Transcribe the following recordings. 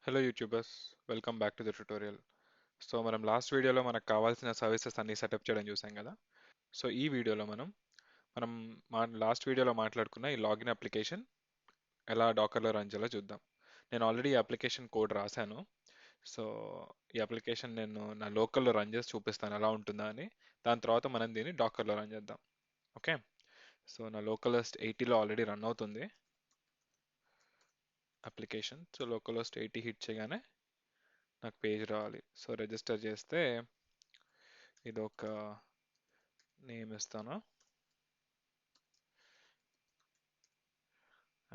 Hello YouTubers, welcome back to the tutorial. So మనం last వీడియోలో మనకు కావాల్సిన సర్వీసెస్ అన్ని సెటప్ చేయడం చూసాం కదా. సో ఈ వీడియోలో మనం మా లాస్ట్ వీడియోలో మాట్లాడుకున్న ఈ లాగిన్ అప్లికేషన్ ఎలా డాకర్లో రన్ చేయాలో చూద్దాం. నేను ఆల్రెడీ ఈ అప్లికేషన్ కోడ్ రాశాను. సో ఈ అప్లికేషన్ నేను నా లోకల్లో రన్ చేసి చూపిస్తాను ఎలా ఉంటుందా అని. దాని తర్వాత మనం దీన్ని డాకర్లో రన్ చేద్దాం. ఓకే. సో నా లోకల్ హోస్ట్ 80లో ఆల్రెడీ రన్ అవుతుంది application. So local host 80 hit చేయగానే నాకు పేజ్ రావాలి. సో రిజిస్టర్ చేస్తే ఇది ఒక నేమ్ ఇస్తాను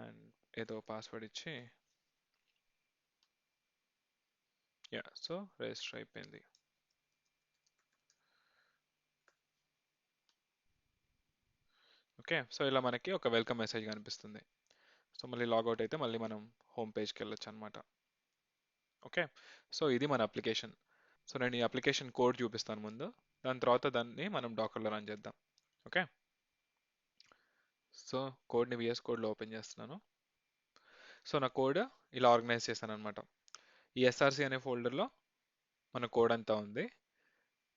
అండ్ ఏదో పాస్వర్డ్ ఇచ్చి సో రిజిస్టర్ అయిపోయింది. ఓకే. సో ఇలా మనకి ఒక వెల్కమ్ మెసేజ్ కనిపిస్తుంది. సో మళ్ళీ లాగౌట్ అయితే మళ్ళీ మనం హోమ్ పేజ్కి వెళ్ళొచ్చు అనమాట. ఓకే. సో ఇది మన అప్లికేషన్. సో నేను ఈ అప్లికేషన్ కోడ్ చూపిస్తాను ముందు, దాని తర్వాత దాన్ని మనం డాకర్లో రన్ చేద్దాం. ఓకే. సో కోడ్ని విఎస్ కోడ్లో ఓపెన్ చేస్తున్నాను. సో నా కోడ్ ఇలా ఆర్గనైజ్ చేశాను అనమాట. ఈ ఎస్ఆర్సి అనే ఫోల్డర్లో మన కోడ్ అంతా ఉంది.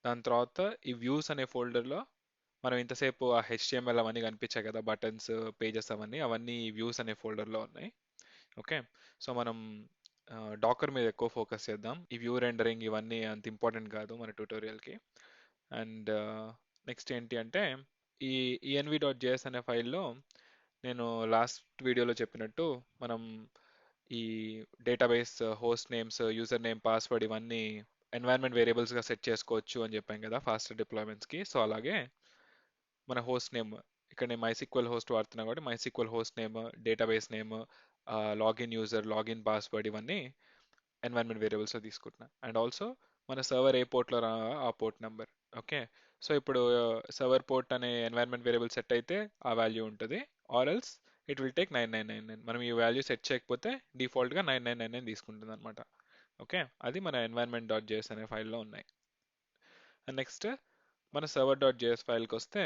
దాని తర్వాత ఈ వ్యూస్ అనే ఫోల్డర్లో మనం ఇంతసేపు ఆ హెచ్టిఎంఎల్ అవన్నీ కనిపించాయి కదా, బటన్స్, పేజెస్ అవన్నీ వ్యూస్ అనే ఫోల్డర్లో ఉన్నాయి. ఓకే. సో మనం డాకర్ మీద ఎక్కువ ఫోకస్ చేద్దాం. ఈ వ్యూ రెండరింగ్ ఇవన్నీ అంత ఇంపార్టెంట్ కాదు మన ట్యూటోరియల్కి. అండ్ నెక్స్ట్ ఏంటి అంటే ఈ env.js అనే ఫైల్లో నేను లాస్ట్ వీడియోలో చెప్పినట్టు మనం ఈ database host names, user name, password ఇవన్నీ ఎన్వైరన్మెంట్ వేరియబుల్స్గా సెట్ చేసుకోవచ్చు అని చెప్పాం కదా ఫాస్ట్ డిప్లాయ్మెంట్స్కి. సో అలాగే మన హోస్ట్ నేమ్, ఇక్కడ నేను మైసీక్వెల్ హోస్ట్ వాడుతున్నా కాబట్టి MySQL host name, database name, login user, login password ఇవన్నీ ఎన్వైరన్మెంట్ వేరియబుల్స్లో తీసుకుంటున్నా. అండ్ ఆల్సో మన సర్వర్ ఏ పోర్ట్లో ఆ పోర్ట్ నెంబర్. ఓకే. సో ఇప్పుడు సర్వర్ పోర్ట్ అనే ఎన్వైరన్మెంట్ వేరియబుల్ సెట్ అయితే ఆ వాల్యూ ఉంటుంది, or else it will take 9999. మనం ఈ వాల్యూ సెట్ చేయకపోతే డిఫాల్ట్గా 9999 తీసుకుంటుంది అనమాట. ఓకే. అది మన ఎన్వైరన్మెంట్ డాట్ జేఎస్ అనే ఫైల్లో ఉన్నాయి. అండ్ నెక్స్ట్ మన సర్వర్ డాట్ జేఎస్ ఫైల్కి వస్తే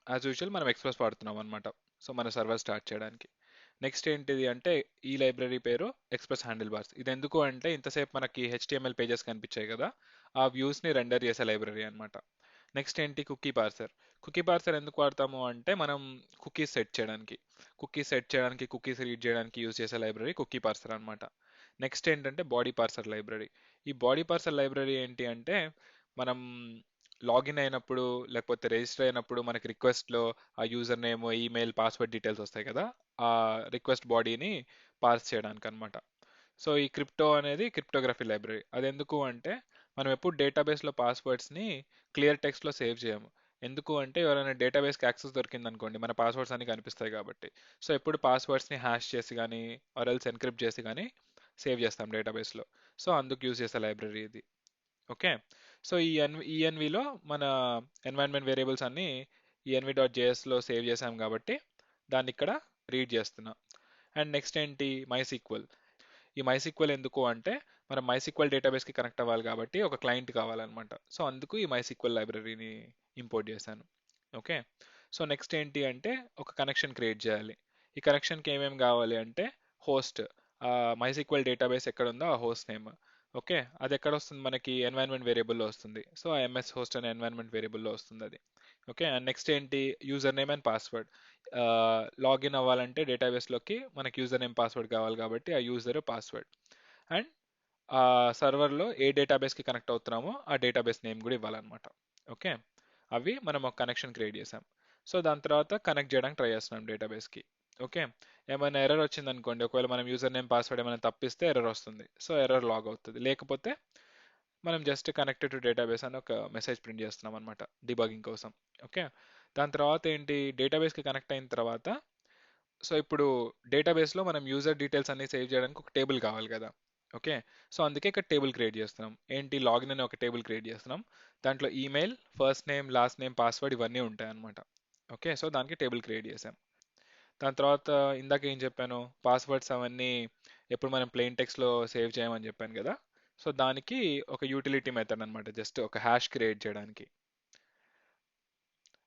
యాజ్ యూజువల్ మనం ఎక్స్ప్రెస్ వాడుతున్నాం అనమాట. సో మన సర్వర్ స్టార్ట్ చేయడానికి నెక్స్ట్ ఏంటిది అంటే ఈ లైబ్రరీ పేరు ఎక్స్ప్రెస్ హ్యాండిల్ బార్స్. ఇది ఎందుకు అంటే ఇంతసేపు మనకి హెచ్టిఎంఎల్ పేజెస్ కనిపించాయి కదా, ఆ వ్యూస్ని రెండర్ చేసే లైబ్రరీ అనమాట. నెక్స్ట్ ఏంటి కుకీ పార్సర్. కుకీ పార్సర్ ఎందుకు వాడతాము అంటే మనం కుకీస్ సెట్ చేయడానికి, కుకీస్ రీడ్ చేయడానికి యూజ్ చేసే లైబ్రరీ కుకీ పార్సర్ అనమాట. నెక్స్ట్ ఏంటంటే బాడీ పార్సర్ లైబ్రరీ. ఈ బాడీ పార్సర్ లైబ్రరీ ఏంటి అంటే మనం లాగిన్ అయినప్పుడు లేకపోతే రిజిస్టర్ అయినప్పుడు మనకి రిక్వెస్ట్లో ఆ user name, email, password details వస్తాయి కదా, ఆ రిక్వెస్ట్ బాడీని పార్స్ చేయడానికి అనమాట. సో ఈ క్రిప్టో అనేది క్రిప్టోగ్రఫీ లైబ్రరీ. అది ఎందుకు అంటే మనం ఎప్పుడు డేటాబేస్లో పాస్వర్డ్స్ని క్లియర్ టెక్స్ట్లో సేవ్ చేయము. ఎందుకు అంటే ఎవరైనా డేటాబేస్కి యాక్సెస్ దొరికింది అనుకోండి, మన పాస్వర్డ్స్ అన్ని కనిపిస్తాయి కాబట్టి. సో ఎప్పుడు పాస్వర్డ్స్ని హ్యాష్ చేసి కానీ ఆర్ ఎల్స్ ఎన్క్రిప్ట్ చేసి కానీ సేవ్ చేస్తాం డేటాబేస్లో. సో అందుకు యూజ్ చేసే లైబ్రరీ ఇది. ఓకే. సో ఈఎన్విలో మన ఎన్వైరన్మెంట్ వేరియబుల్స్ అన్ని env.jsలో సేవ్ చేసాం కాబట్టి దాన్ని ఇక్కడ రీడ్ చేస్తున్నాం. అండ్ నెక్స్ట్ ఏంటి మైసీక్వెల్. ఈ మైసీక్వెల్ ఎందుకు అంటే మనం మైసీక్వెల్ డేటాబేస్కి కనెక్ట్ అవ్వాలి కాబట్టి ఒక క్లయింట్ కావాలన్నమాట. సో అందుకు ఈ మైసీక్వెల్ లైబ్రరీని ఇంపోర్ట్ చేశాను. ఓకే. సో నెక్స్ట్ ఏంటి అంటే ఒక కనెక్షన్ క్రియేట్ చేయాలి. ఈ కనెక్షన్కి ఏమేమి కావాలి అంటే హోస్ట్, మైసీక్వెల్ డేటాబేస్ ఎక్కడ ఉందో ఆ హోస్ట్ నేమ్. ఓకే. అది ఎక్కడ వస్తుంది మనకి ఎన్వైరన్మెంట్ వేరియబుల్లో వస్తుంది. సో ఆ ఎంఎస్ హోస్ట్ అనే ఎన్వైరన్మెంట్ వేరియబుల్లో వస్తుంది అది. ఓకే. అండ్ నెక్స్ట్ ఏంటి user name and password. Login అవ్వాలంటే డేటాబేస్లోకి మనకి యూజర్ నేమ్, పాస్వర్డ్ కావాలి కాబట్టి ఆ యూజర్, పాస్వర్డ్. అండ్ ఆ సర్వర్లో ఏ డేటాబేస్కి కనెక్ట్ అవుతున్నామో ఆ డేటాబేస్ నేమ్ కూడా ఇవ్వాలన్నమాట. ఓకే. అవి మనం ఒక కనెక్షన్ క్రియేట్ చేసాం. సో దాని తర్వాత కనెక్ట్ చేయడానికి ట్రై చేస్తున్నాం డేటాబేస్కి. ఓకే. ఏమైనా ఎర్రర్ వచ్చింది అనుకోండి, ఒకవేళ మనం యూజర్ నేమ్, పాస్వర్డ్ ఏమైనా తప్పిస్తే ఎర్రర్ వస్తుంది. సో ఎర్రర్ లాగ్ అవుతుంది. లేకపోతే మనం జస్ట్ కనెక్టెడ్ టు డేటాబేస్ అని ఒక మెసేజ్ ప్రింట్ చేస్తున్నాం అనమాట డిబగింగ్ కోసం. ఓకే. దాని తర్వాత ఏంటి డేటాబేస్కి కనెక్ట్ అయిన తర్వాత సో ఇప్పుడు డేటాబేస్లో మనం యూజర్ డీటెయిల్స్ అన్ని సేవ్ చేయడానికి ఒక టేబుల్ కావాలి కదా. ఓకే. సో అందుకే ఇక్కడ టేబుల్ క్రియేట్ చేస్తున్నాం. ఏంటి లాగిన్ అనే ఒక టేబుల్ క్రియేట్ చేస్తున్నాం. దాంట్లో email, first name, last name, password ఇవన్నీ ఉంటాయి అన్నమాట. ఓకే. సో దానికి టేబుల్ క్రియేట్ చేసాం. దాని తర్వాత ఇందాక ఏం చెప్పాను, పాస్వర్డ్స్ అవన్నీ ఎప్పుడు మనం ప్లెయిన్ టెక్స్ట్లో సేవ్ చేయమని చెప్పాను కదా. సో దానికి ఒక యూటిలిటీ మెథడ్ అనమాట, జస్ట్ ఒక హ్యాష్ క్రియేట్ చేయడానికి.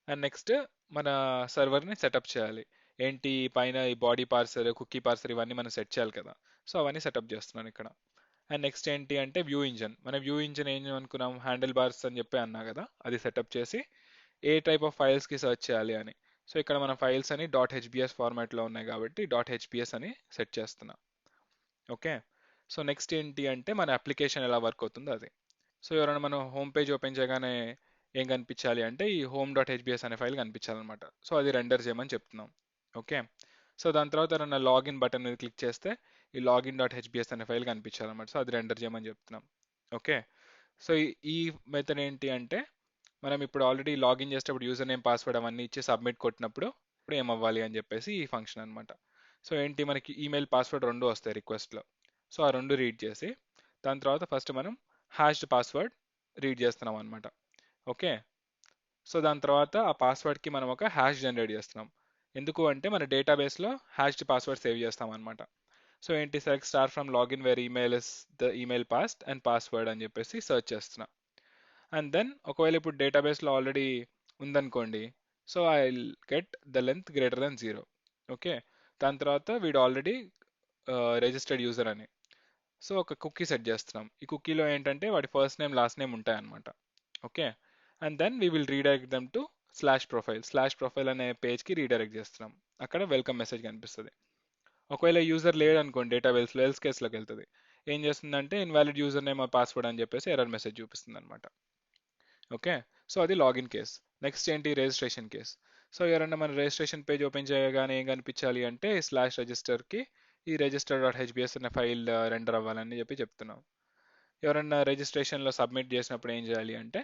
అండ్ నెక్స్ట్ మన సర్వర్ని సెటప్ చేయాలి. ఏంటి పైన ఈ బాడీ పార్సర్, కుకీ పార్సర్ ఇవన్నీ మనం సెట్ చేయాలి కదా. సో అవన్నీ సెటప్ చేస్తున్నాను ఇక్కడ. అండ్ నెక్స్ట్ ఏంటి అంటే వ్యూ ఇంజన్. మన వ్యూ ఇంజన్ ఏం అనుకున్నాం, హ్యాండిల్ బార్స్ అని చెప్పి అన్నా కదా, అది సెటప్ చేసి ఏ టైప్ ఆఫ్ ఫైల్స్కి సెర్చ్ చేయాలి అని. సో ఇక్కడ మన ఫైల్స్ అని డాట్ హెచ్బిఎస్ ఫార్మాట్లో ఉన్నాయి కాబట్టి డాట్ హెచ్బిఎస్ అని సెట్ చేస్తున్నా. ఓకే. సో నెక్స్ట్ ఏంటి అంటే మన అప్లికేషన్ ఎలా వర్క్ అవుతుందో అది. సో ఎవరైనా మనం హోమ్ పేజ్ ఓపెన్ చేయగానే ఏం కనిపించాలి అంటే ఈ హోమ్ డాట్ హెచ్బిఎస్ అనే ఫైల్ కనిపించాలన్నమాట. సో అది రెండర్ చేయమని చెప్తున్నాం. ఓకే. సో దాని తర్వాత ఎవరైనా లాగిన్ బటన్ మీద క్లిక్ చేస్తే ఈ లాగిన్ డాట్ హెచ్బిఎస్ అనే ఫైల్ కనిపించాలన్నమాట. సో అది రెండర్ చేయమని చెప్తున్నాం. ఓకే. సో ఈ మెథడ్ ఏంటి అంటే మనం ఇప్పుడు ఆల్రెడీ లాగిన్ చేసేటప్పుడు యూజర్ నేమ్ పాస్వర్డ్ అవన్నీ ఇచ్చి సబ్మిట్ కొట్టినప్పుడు ఇప్పుడు ఏమవ్వాలి అని చెప్పేసి ఈ ఫంక్షన్ అనమాట. సో ఏంటి మనకి ఈమెయిల్ పాస్వర్డ్ రెండు వస్తాయి రిక్వెస్ట్లో. సో ఆ రెండు రీడ్ చేసి దాని తర్వాత ఫస్ట్ మనం హ్యాష్డ్ పాస్వర్డ్ రీడ్ చేస్తున్నాం అనమాట. ఓకే. సో దాని తర్వాత ఆ పాస్వర్డ్కి మనం ఒక హ్యాష్ జనరేట్ చేస్తున్నాం. ఎందుకు అంటే మన డేటాబేస్లో హ్యాష్డ్ పాస్వర్డ్ సేవ్ చేస్తాం అనమాట. సో ఏంటి select star from login where email is the email past and password అని చెప్పేసి సెర్చ్ చేస్తున్నా. అండ్ దెన్ ఒకవేళ ఇప్పుడు డేటాబేస్లో ఆల్రెడీ ఉందనుకోండి, so I get the length greater than 0. Okay. దాని తర్వాత వీడు ఆల్రెడీ రిజిస్టర్డ్ యూజర్ అని. సో ఒక కుకీ సెట్ చేస్తున్నాం. ఈ కుకీలో ఏంటంటే వాడి ఫస్ట్ నేమ్ లాస్ట్ నేమ్ ఉంటాయన్నమాట. Okay. And then we will redirect them to slash profile అనే పేజ్కి రీడైరెక్ట్ చేస్తున్నాం. అక్కడ వెల్కమ్ మెసేజ్ కనిపిస్తుంది. ఒకవేళ యూజర్ లేడు అనుకోండి డేటాబేస్లో, ఎల్స్ కేసులోకి వెళ్తుంది. ఏం చేస్తుందంటే ఇన్వాలిడ్ యూజర్ నేమ్ పాస్వర్డ్ అని చెప్పేసి ఎర్రర్ మెసేజ్ చూపిస్తుంది అనమాట. ఓకే. సో అది లాగిన్ కేస్. నెక్స్ట్ ఏంటి రిజిస్ట్రేషన్ కేస్. సో ఎవరన్నా మన రిజిస్ట్రేషన్ పేజ్ ఓపెన్ చేయగానే ఏం కనిపించాలి అంటే స్లాష్ రిజిస్టర్కి ఈ రిజిస్టర్ డాట్ హెచ్బిఎస్ అనే ఫైల్ రెండర్ అవ్వాలని చెప్పి చెప్తున్నాం. ఎవరన్నా రిజిస్ట్రేషన్లో సబ్మిట్ చేసినప్పుడు ఏం చేయాలి అంటే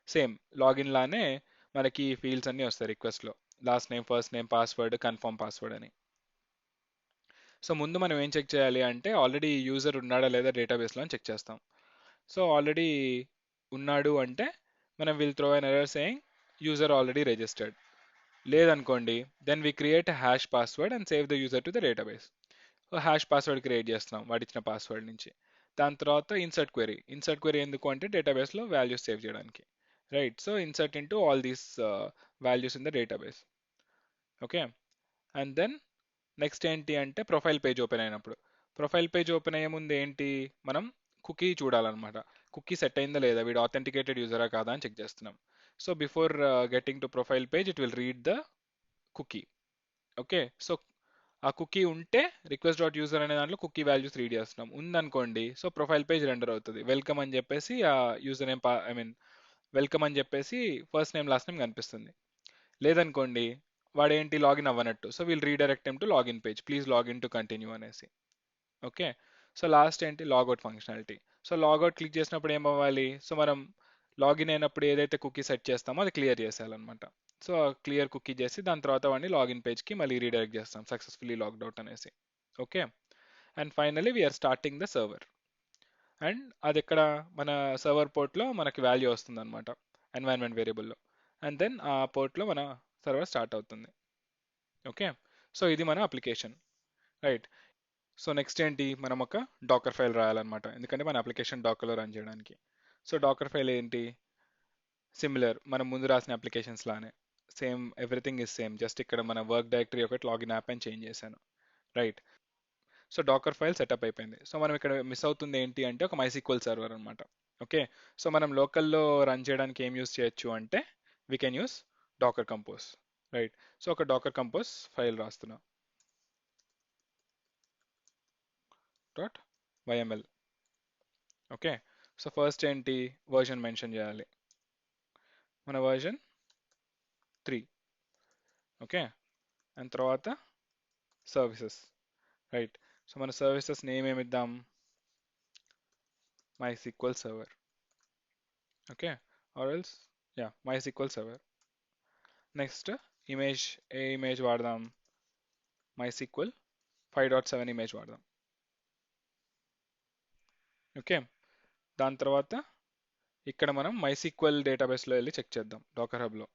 సేమ్ లాగిన్ లానే మనకి ఫీల్డ్స్ అన్నీ వస్తాయి రిక్వెస్ట్లో. Last name, first name, password, confirm password అని. సో ముందు మనం ఏం చెక్ చేయాలి అంటే ఆల్రెడీ యూజర్ ఉన్నాడా లేదా డేటాబేస్లో అని చెక్ చేస్తాం. సో ఆల్రెడీ ఉన్నాడు అంటే మనం will throw an error saying user already registered. లేదనుకోండి then we create hash password and save the user to the database. Hash password create చేస్తున్నాం వాడిచ్చిన పాస్వర్డ్ నుంచి. దాని తర్వాత ఇన్సర్ట్ క్వెరీ ఎందుకు అంటే డేటాబేస్లో వాల్యూస్ సేవ్ చేయడానికి. Right. So insert into all these values in the database. Okay. And then next ఏంటి అంటే ప్రొఫైల్ పేజ్ ఓపెన్ అయినప్పుడు, ప్రొఫైల్ పేజ్ ఓపెన్ అయ్యే ముందు ఏంటి మనం కుకీ చూడాలన్నమాట. కుకీ సెట్ అయిందా లేదా, వీడు ఆథెంటికేటెడ్ యూజరా కాదా అని చెక్ చేస్తున్నాం. So before getting to profile page it will read the cookie. Okay. So ఆ కుకీ ఉంటే రిక్వెస్ట్ డాట్ యూజర్ అనే దాంట్లో కుకీ వాల్యూస్ రీడ్ చేస్తున్నాం. ఉందనుకోండి సో ప్రొఫైల్ పేజ్ రెండర్ అవుతుంది. వెల్కమ్ అని చెప్పేసి ఆ user name I mean welcome అని చెప్పేసి ఫస్ట్ నేమ్ లాస్ట్ నేమ్ కనిపిస్తుంది. లేదనుకోండి వాడేంటి లాగిన్ అవ్వనట్టు. So we'll redirect to login page, please login to continue అనేసి. ఓకే. సో లాస్ట్ ఏంటి logout functionality. So logout click చేసినప్పుడు ఏమవ్వాలి, సో మనం లాగిన్ అయినప్పుడు ఏదైతే కుకీ సెట్ చేస్తామో అది క్లియర్ చేసేయాలన్నమాట. సో క్లియర్ కుకీ చేసి దాని తర్వాత వాడిని లాగిన్ పేజ్కి మళ్ళీ రీడైరెక్ట్ చేస్తాం సక్సెస్ఫుల్లీ లాగ్డ్ అవుట్ అనేసి. Okay. And finally we are starting the server. And అది ఇక్కడ మన సర్వర్ పోర్ట్లో మనకి వాల్యూ వస్తుంది అనమాట ఎన్వైరన్మెంట్ వేరియబుల్లో. అండ్ దెన్ ఆ పోర్ట్లో మన సర్వర్ స్టార్ట్ అవుతుంది. ఓకే. సో ఇది మన అప్లికేషన్. రైట్. సో నెక్స్ట్ ఏంటి మనం ఒక డాకర్ ఫైల్ రాయాలన్నమాట, ఎందుకంటే మన అప్లికేషన్ డాకర్లో రన్ చేయడానికి. సో డాకర్ ఫైల్ ఏంటి, సిమిలర్ మనం ముందు రాసిన అప్లికేషన్స్ లానే same, everything is same, just ఇక్కడ మన వర్క్ డైరెక్టరీ ఒకటి లాగిన్ యాప్ అని చేంజ్ చేశాను. Right. So Docker file setup అయిపోయింది. సో మనం ఇక్కడ మిస్ అవుతుంది ఏంటి అంటే ఒక మైసీక్వల్ సర్వర్ అనమాట. ఓకే. సో మనం లోకల్లో రన్ చేయడానికి ఏం యూస్ చేయొచ్చు అంటే we can use Docker Compose. Right. So ఒక డాకర్ కంపోజ్ ఫైల్ రాస్తున్నా, dot YML. Okay. So first ఏంటి వర్జన్ మెన్షన్ చేయాలి, మన వర్జన్ 3. ఓకే. అండ్ తర్వాత సర్వీసెస్. రైట్. సో మన సర్వీసెస్ నేమ్ ఏమి ఇద్దాం, MySQL server. Okay. Or else yeah MySQL server. Next image, ఏ ఇమేజ్ వాడదాం, మై సీక్వల్ 5.7 ఇమేజ్ వాడదాం. ఓకే. దాని తర్వాత ఇక్కడ మనం మైసీక్వెల్ డేటాబేస్లో వెళ్ళి చెక్ చేద్దాం డాకర్ హబ్లో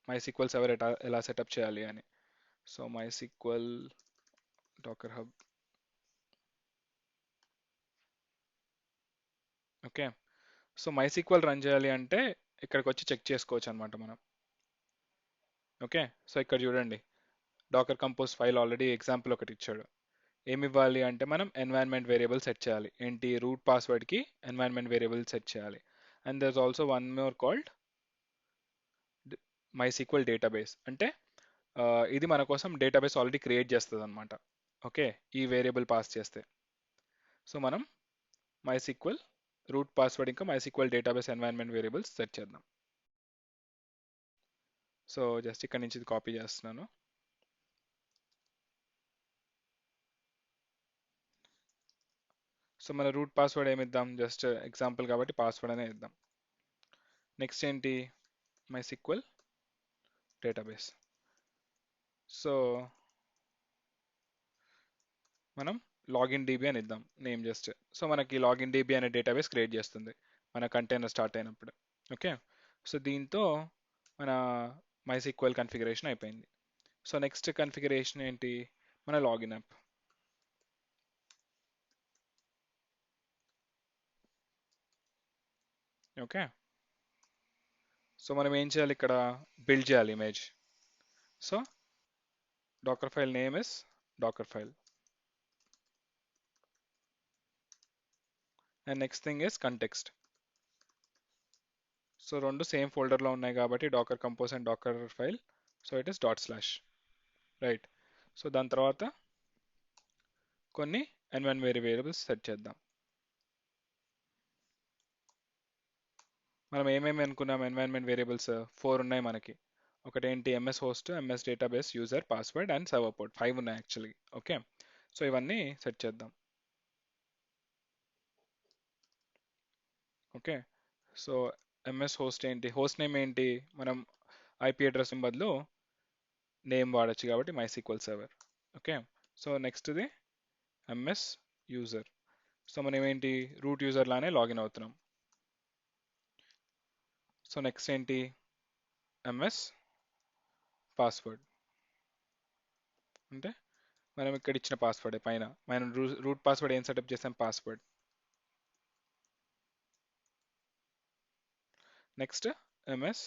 మైసీక్వెల్ సర్వర్ ఎలా సెటప్ చేయాలి అని. సో MySQL Docker hub. Okay. So MySQL run చేయాలి అంటే ఇక్కడికి వచ్చి చెక్ చేసుకోవచ్చు అనమాట మనం. ఓకే. సో ఇక్కడ చూడండి Docker Compose file already example ఒకటి ఇచ్చాడు. ఏమి ఇవ్వాలి అంటే మనం ఎన్వైరన్మెంట్ వేరియబుల్ సెట్ చేయాలి. ఏంటి, రూట్ పాస్వర్డ్కి ఎన్వైరన్మెంట్ వేరియబుల్ సెట్ చేయాలి. And there is also one more called MySQL database. అంటే ఇది మన కోసం డేటాబేస్ ఆల్రెడీ క్రియేట్ చేస్తుంది అనమాట. ఓకే, ఈ వేరియబుల్ పాస్ చేస్తే. సో మనం MySQL రూట్ పాస్వర్డ్ ఇంకా MySQL database environment variables set చేద్దాం. సో జస్ట్ ఇక్కడ నుంచి ఇది కాపీ చేస్తున్నాను. సో మన రూట్ పాస్వర్డ్ ఏమి ఇద్దాం, జస్ట్ ఎగ్జాంపుల్ కాబట్టి పాస్వర్డ్ అనే ఇద్దాం. నెక్స్ట్ ఏంటి, MySQL డేటాబేస్. సో మనం లాగిన్ డీబీ అని ఇద్దాం నేమ్ జస్ట్. సో మనకి లాగిన్ డీబీ అనే డేటాబేస్ క్రియేట్ చేస్తుంది మన కంటైనర్ స్టార్ట్ అయినప్పుడు. ఓకే, సో దీంతో మన MySQL కన్ఫిగరేషన్ అయిపోయింది. సో నెక్స్ట్ కన్ఫిగరేషన్ ఏంటి, మన లాగిన్ యాప్. ఓకే, సో మనం ఏం చేయాలి, ఇక్కడ బిల్డ్ చేయాలి image. So Docker file name is Docker file and next thing is context. So రెండు సేమ్ ఫోల్డర్లో ఉన్నాయి కాబట్టి Docker Compose and Docker file. So it is dot slash, right. So దాని తర్వాత కొన్ని ఎన్వైరన్మెంట్ వేరియబుల్స్ సెట్ చేద్దాం. మనం ఏమేమి అనుకున్నాం, ఎన్వైరన్మెంట్ వేరియబుల్స్ 4 ఉన్నాయి మనకి. ఒకటేంటి, MS host, MS database, user, password and server port. 5 ఉన్నాయి యాక్చువల్లీ. ఓకే, సో ఇవన్నీ సెట్ చేద్దాం. ఓకే, సో ఎంఎస్ హోస్ట్ ఏంటి, హోస్ట్ నేమ్ ఏంటి, మనం ఐపీ అడ్రస్ బదులు నేమ్ వాడచ్చు కాబట్టి MySQL సర్వర్. ఓకే, సో నెక్స్ట్ది ఎంఎస్ యూజర్. సో మనం ఏంటి, రూట్ యూజర్ లానే లాగిన్ అవుతున్నాం. సో నెక్స్ట్ ఏంటి, ఎంఎస్ పాస్వర్డ్. అంటే మనం ఇక్కడ ఇచ్చిన పాస్వర్డ్ పైన మనం రూట్ పాస్వర్డ్ ఏం సెటప్ చేసాం, పాస్వర్డ్. నెక్స్ట్ ఎంఎస్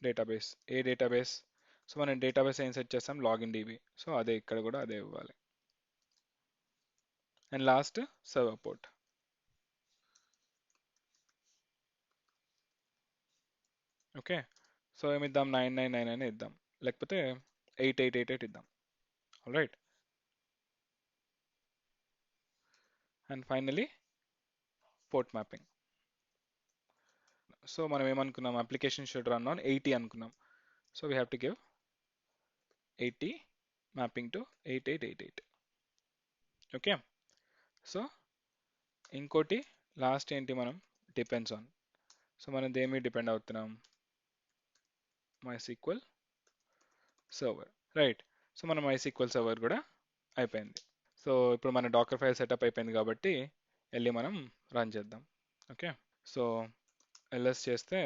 డేటాబేస్, ఏ డేటాబేస్. సో మనం డేటాబేస్ ఏం సెట్ చేస్తాం, లాగిన్ డీబీ. సో అదే ఇక్కడ కూడా అదే ఇవ్వాలి. And last server port. Okay, so ఏమిద్దాం, 999 అని ఇద్దాం, లేకపోతే 8888 ఇద్దాం. Right, and finally port mapping. So మనం ఏమనుకున్నాం, అప్లికేషన్ షుడ్ రన్ ఆన్ 80 అనుకున్నాం. So we have to give 80 mapping to 8888. Okay, so ఇంకోటి లాస్ట్ ఏంటి, మనం డిపెండ్స్ ఆన్. సో మనం దేని మీద డిపెండ్ అవుతున్నాం, MySQL సర్వర్, రైట్. సో మన MySQL సర్వర్ కూడా అయిపోయింది. సో ఇప్పుడు మన డాకర్ ఫైల్ సెటప్ అయిపోయింది కాబట్టి వెళ్ళి మనం రన్ చేద్దాం. ఓకే, సో ls చేస్తే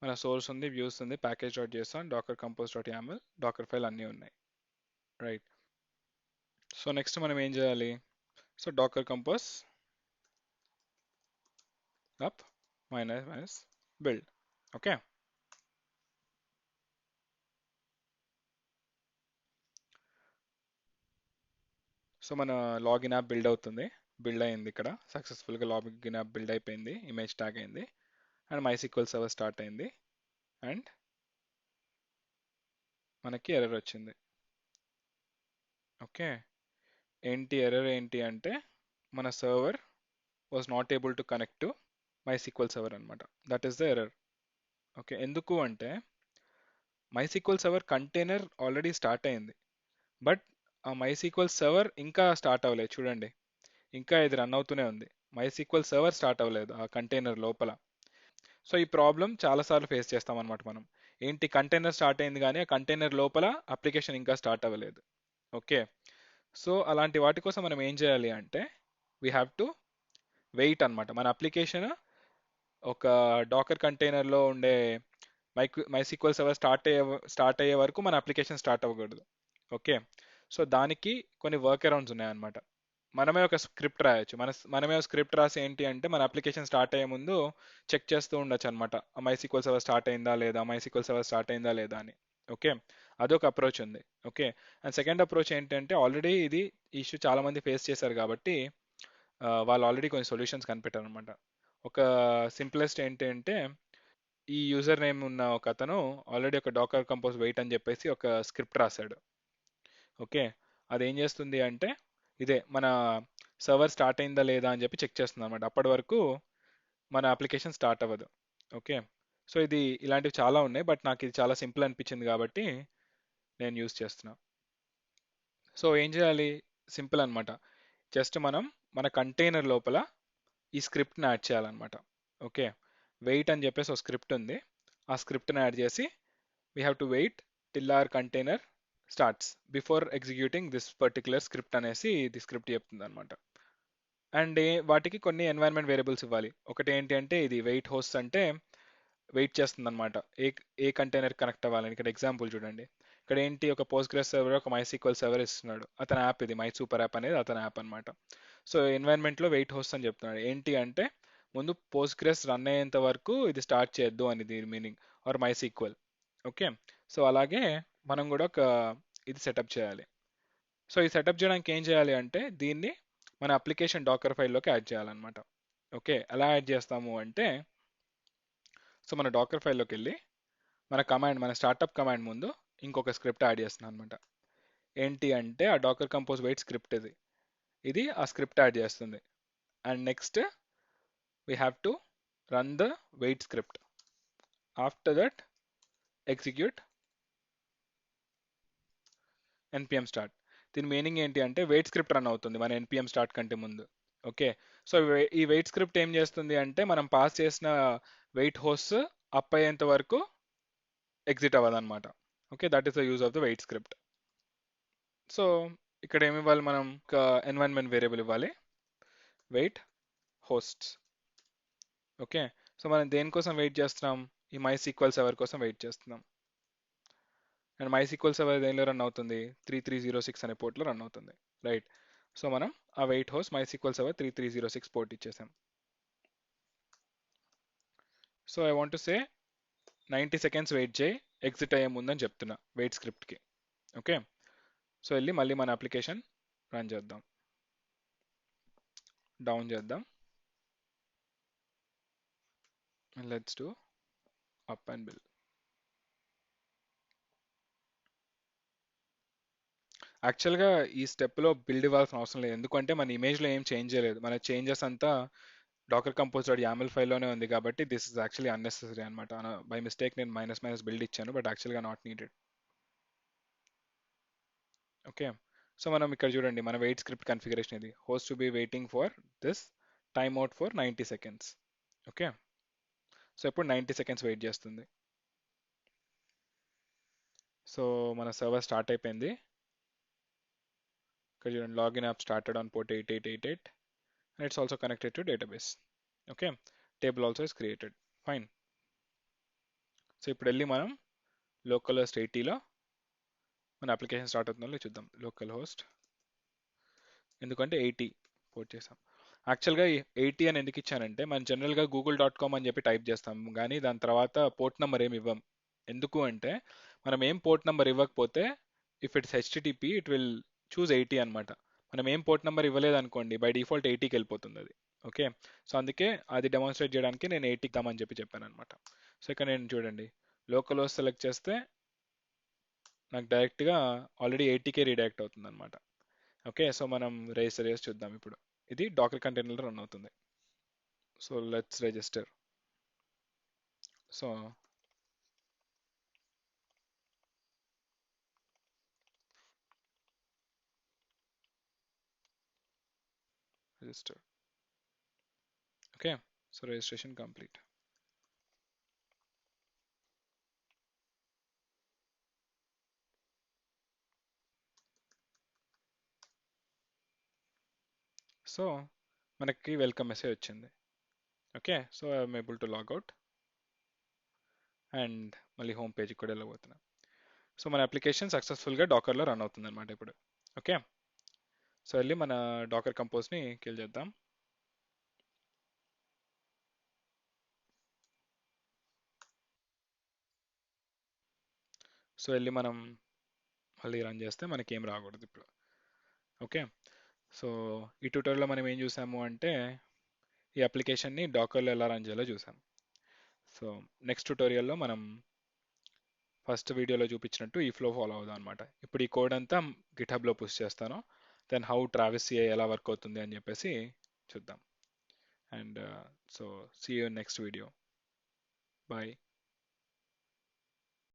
మన సోర్స్ ఉంది, వ్యూస్ ఉంది, package dot JSON, Docker Compose dot YAML, Docker file అన్నీ ఉన్నాయి, రైట్. సో నెక్స్ట్ మనం ఏం చేయాలి, so Docker Compose up minus build. Okay, so మన లాగిన్ యాప్ బిల్డ్ అవుతుంది, బిల్డ్ అయింది. ఇక్కడ సక్సెస్ఫుల్గా లాగిన్ యాప్ బిల్డ్ అయిపోయింది, ఇమేజ్ ట్యాగ్ అయింది అండ్ MySQL సర్వర్ స్టార్ట్ అయింది. అండ్ మనకి ఎర్రర్ వచ్చింది. ఓకే, ఏంటి ఎర్రర్ ఏంటి అంటే మన server was not able to connect to MySQL server అనమాట. That is the error. Okay, ఎందుకు అంటే MySQL server container already start అయింది, బట్ ఆ MySQL సర్వర్ ఇంకా స్టార్ట్ అవ్వలేదు. చూడండి, ఇంకా ఇది రన్ అవుతూనే ఉంది. MySQL సర్వర్ స్టార్ట్ అవ్వలేదు ఆ కంటైనర్ లోపల. సో ఈ ప్రాబ్లం చాలాసార్లు ఫేస్ చేస్తాం అనమాట మనం. ఏంటి, కంటైనర్ స్టార్ట్ అయింది కానీ ఆ కంటైనర్ లోపల అప్లికేషన్ ఇంకా స్టార్ట్ అవ్వలేదు. ఓకే, సో అలాంటి వాటి కోసం మనం ఏం చేయాలి అంటే వీ హ్యావ్ టు వెయిట్ అనమాట. మన అప్లికేషన్ ఒక డాకర్ కంటైనర్లో ఉండే MySQL సర్వర్ స్టార్ట్ అయ్యే వరకు మన అప్లికేషన్ స్టార్ట్ అవ్వకూడదు. ఓకే, సో దానికి కొన్ని వర్క్ అరౌండ్స్ ఉన్నాయన్నమాట. మనమే ఒక స్క్రిప్ట్ రాయొచ్చు. మనమే ఒక స్క్రిప్ట్ రాసి ఏంటి అంటే మన అప్లికేషన్ స్టార్ట్ అయ్యే ముందు చెక్ చేస్తూ ఉండొచ్చు అనమాట, MySQL సర్వర్ స్టార్ట్ అయిందా లేదా, MySQL సర్వర్ స్టార్ట్ అయిందా లేదా అని. ఓకే, అదొక అప్రోచ్ ఉంది. ఓకే, అండ్ సెకండ్ అప్రోచ్ ఏంటంటే ఆల్రెడీ ఇది ఇష్యూ చాలా మంది ఫేస్ చేశారు కాబట్టి వాళ్ళు ఆల్రెడీ కొన్ని సొల్యూషన్స్ కనిపెట్టారు అనమాట. ఒక సింప్లెస్ట్ ఏంటంటే ఈ యూజర్ నేమ్ ఉన్న ఒక అతను ఆల్రెడీ ఒక డాకర్ కంపోజ్ వెయిట్ అని చెప్పేసి ఒక స్క్రిప్ట్ రాశాడు. ఓకే, అదేం చేస్తుంది అంటే ఇదే మన సర్వర్ స్టార్ట్ అయిందా లేదా అని చెప్పి చెక్ చేస్తుంది అనమాట. అప్పటి వరకు మన అప్లికేషన్ స్టార్ట్ అవ్వదు. ఓకే, సో ఇది ఇలాంటివి చాలా ఉన్నాయి, బట్ నాకు ఇది చాలా సింపుల్ అనిపించింది కాబట్టి నేను యూస్ చేస్తున్నా. సో ఏం చేయాలి, సింపుల్ అన్నమాట. జస్ట్ మనం మన కంటైనర్ లోపల ఈ స్క్రిప్ట్ని యాడ్ చేయాలన్నమాట. ఓకే, వెయిట్ అని చెప్పేసి ఒక స్క్రిప్ట్ ఉంది. ఆ స్క్రిప్ట్ని యాడ్ చేసి we have to wait till our container starts before executing this particular script అనేసి ఇది స్క్రిప్ట్ చెప్తుంది అనమాట. అండ్ వాటికి కొన్ని ఎన్వైరన్మెంట్ వేరియబుల్స్ ఇవ్వాలి. ఒకటి ఏంటి అంటే ఇది వెయిట్ హోస్ట్ అంటే వెయిట్ చేస్తుంది అనమాట ఏ ఏ కంటైనర్ కనెక్ట్ అవ్వాలని. ఇక్కడ ఎగ్జాంపుల్ చూడండి, ఇక్కడ ఏంటి ఒక పోస్ట్గ్రెస్ సర్వర్ ఒక మైసీక్వల్ సర్వర్ ఇస్తున్నాడు. అతని యాప్ ఇది మై సూపర్ యాప్ అనేది అతని యాప్ అనమాట. సో ఎన్వైరన్మెంట్లో వెయిట్ హోస్ట్ అని చెప్తున్నాడు. ఏంటి అంటే ముందు పోస్ట్గ్రెస్ రన్ అయ్యేంత వరకు ఇది స్టార్ట్ చేయొద్దు అని దీని meaning, or MySQL. Okay, so అలాగే మనం కూడా ఒక ఇది సెటప్ చేయాలి. సో ఈ సెటప్ చేయడానికి ఏం చేయాలి అంటే దీన్ని మన అప్లికేషన్ డాకర్ ఫైల్లోకి యాడ్ చేయాలన్నమాట. ఓకే, ఎలా యాడ్ చేస్తాము అంటే సో మన డాకర్ ఫైల్లోకి వెళ్ళి మన కమాండ్ మన స్టార్టప్ కమాండ్ ముందు ఇంకొక స్క్రిప్ట్ యాడ్ చేస్తున్నాను అనమాట. ఏంటి అంటే ఆ డాకర్ కంపోజ్ వెయిట్ స్క్రిప్ట్ ఇది ఇది ఆ స్క్రిప్ట్ యాడ్ చేస్తుంది. And next we have to run the wait script. After that execute NPM start. దీని మీనింగ్ ఏంటి అంటే వెయిట్ స్క్రిప్ట్ రన్ అవుతుంది మన ఎన్పిఎం స్టార్ట్ కంటే ముందు. ఓకే, సో ఈ వెయిట్ స్క్రిప్ట్ ఏం చేస్తుంది అంటే మనం పాస్ చేసిన వెయిట్ హోస్ట్ అప్ అయ్యేంత వరకు ఎగ్జిట్ అవ్వదన్నమాట. Okay, that is the use of the wait script. So ఇక్కడ ఏమి ఇవ్వాలి, మనం ఒక ఎన్వైరన్మెంట్ వేరియబుల్ ఇవ్వాలి వెయిట్ హోస్ట్స్. ఓకే, సో మనం దేనికోసం వెయిట్ చేస్తున్నాం, ఈ మై సీక్వెల్ సర్వర్ కోసం వెయిట్ చేస్తున్నాం. అండ్ మై సీక్వెల్ సర్వర్ దేనిలో రన్ అవుతుంది, 3306 అనే పోర్ట్లో రన్ అవుతుంది. రైట్, సో మనం ఆ wait host MySQL server 3306 port ఇచ్చేసాం. So I want to say 90 seconds wait చేయి ఎగ్జిట్ అయ్యే ముందని చెప్తున్నా వెయిట్ స్క్రిప్ట్కి. ఓకే, సో వెళ్ళి మళ్ళీ మన అప్లికేషన్ రన్ చేద్దాం, డౌన్ చేద్దాం, let's do up and bill. యాక్చువల్గా ఈ స్టెప్లో బిల్డ్ ఇవ్వాల్సిన అవసరం లేదు, ఎందుకంటే మన ఇమేజ్లో ఏం చేంజ్ చేయలేదు. మన చేంజెస్ అంతా డాకర్ కంపోజ్ డాట్ యామల్ ఫైల్లోనే ఉంది కాబట్టి దిస్ ఇస్ యాక్చువల్లీ అన్నెసెసరీ అనమాట. బై మిస్టేక్ నేను మైనస్ మైనస్ బిల్డ్ ఇచ్చాను, బట్ యాక్చువల్గా నాట్ నీడెడ్. ఓకే, సో మనం ఇక్కడ చూడండి మన వెయిట్ స్క్రిప్ట్ కన్ఫిగరేషన్ ఇది host to be waiting for this time out for 90 seconds. Okay, so ఇప్పుడు 90 సెకండ్స్ వెయిట్ చేస్తుంది. సో మన సర్వర్ స్టార్ట్ అయిపోయింది. ఇక్కడ చూడండి login app started on port 8888 and it's also connected to database. Okay, table also is created. Fine. So ఇప్పుడు వెళ్ళి మనం local host 80లో మన అప్లికేషన్ స్టార్ట్ అవుతుందో చూద్దాం. లోకల్ హోస్ట్ ఎందుకంటే 80 పోర్ట్ చేసాం. యాక్చువల్గా 80 అని ఎందుకు ఇచ్చానంటే మనం జనరల్గా google.com అని చెప్పి టైప్ చేస్తాం కానీ దాని తర్వాత పోర్ట్ నెంబర్ ఏమి ఇవ్వం. ఎందుకు అంటే మనం ఏం పోర్ట్ నెంబర్ ఇవ్వకపోతే if it's HTTP it will choose 80 అనమాట. మనం ఏం పోర్ట్ నెంబర్ ఇవ్వలేదు అనుకోండి బై డిఫాల్ట్ 80కి వెళ్ళిపోతుంది అది. ఓకే, సో అందుకే అది డెమాన్స్ట్రేట్ చేయడానికి నేను 80కి ఇద్దామని చెప్పాను అనమాట. సో ఇక్కడ నేను చూడండి లోకల్ హోస్ట్ సెలెక్ట్ చేస్తే నాకు డైరెక్ట్గా ఆల్రెడీ 80కే రీడైరెక్ట్ అవుతుంది అనమాట. ఓకే, సో మనం రేస్ చూద్దాం ఇప్పుడు. ఇది డాకర్ కంటైనర్లో రన్ అవుతుంది. So let's register. So register. Okay, so registration complete. So మనకి వెల్కమ్ మెసేజ్ వచ్చింది. Okay, so I'm able to logout and మళ్ళీ హోమ్ పేజ్కి కూడా వెళ్ళబోతున్నాం. సో మన అప్లికేషన్ సక్సెస్ఫుల్గా డాకర్లో రన్ అవుతుంది అనమాట ఇప్పుడు. ఓకే, సో వెళ్ళి మన డాకర్ కంపోజ్ని కిల్ చేద్దాం. సో సో వెళ్ళి మనం మళ్ళీ రన్ చేస్తే మనకి ఏం రాకూడదు ఇప్పుడు. ఓకే, సో ఈ ట్యూటోరియల్లో మనం ఏం చూసాము అంటే ఈ అప్లికేషన్ని డాకర్లో ఎలా రన్ చేయాలో చూసాం. సో నెక్స్ట్ ట్యూటోరియల్లో మనం ఫస్ట్ వీడియోలో చూపించినట్టు ఈ ఫ్లో ఫాలో అవుదాం అనమాట. ఇప్పుడు ఈ కోడ్ అంతా గిట్హబ్లో పుష్ చేస్తాను, దెన్ హౌ ట్రావెస్ సిఐ ఎలా వర్క్ అవుతుంది అని చెప్పేసి చూద్దాం. And so see you next video. Bye.